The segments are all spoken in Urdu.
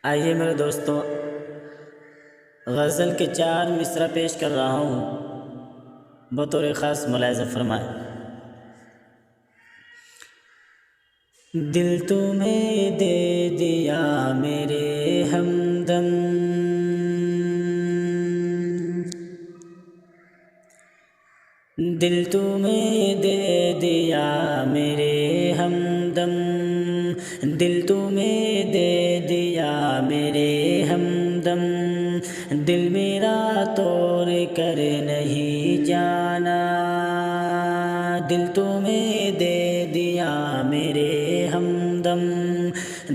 آئیے میرے دوستو، غزل کے 4 مصرع پیش کر رہا ہوں، بطور خاص ملاحظہ فرمائیں۔ دل تمہیں دے دیا میرے ہمدم، دل تمہیں دے دیا میرے ہمدم، دل تمہیں دے دیا میرے ہمدم، دل میرا توڑ کر نہیں جانا، دل تمہیں دے دیا میرے ہمدم،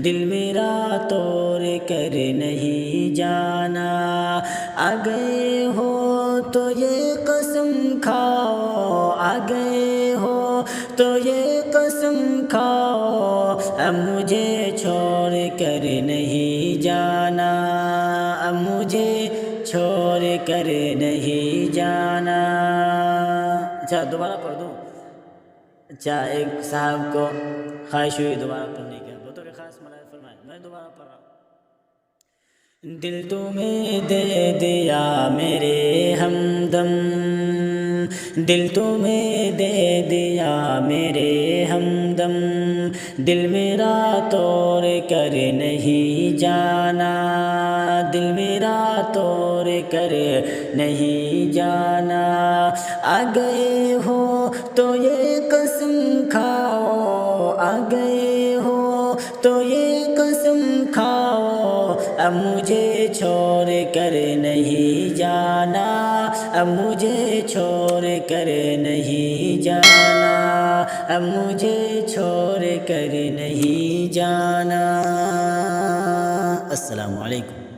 دل میرا توڑ کر نہیں جانا، آ گئے ہو تو یہ قسم کھاؤ، آ گئے ہو تو یہ قسم کھاؤ، اب مجھے چھوڑ کر نہیں جانا، اب مجھے چھوڑ کر نہیں جانا۔ اچھا دوبارہ پڑھ دوں؟ اچھا ایک صاحب کو خواہش ہوئی دوبارہ پڑھنے کی، بطور خاص ملاحظہ فرمائیں، میں دوبارہ پڑھ رہا ہوں۔ دل تمہیں دے دیا میرے ہمدم، دل تمہیں دے دیا میرے ہمدم، دل میرا توڑ کر نہیں جانا، دل میرا توڑ کر نہیں جانا، آ گئے ہو تو یہ قسم کھاؤ، آ گئے ہو تو یہ قسم کھاؤ، اب مجھے چھوڑ کر نہیں جانا، اب مجھے چھوڑ کر نہیں جانا، اب مجھے چھوڑ کر نہیں جانا۔ السلام علیکم۔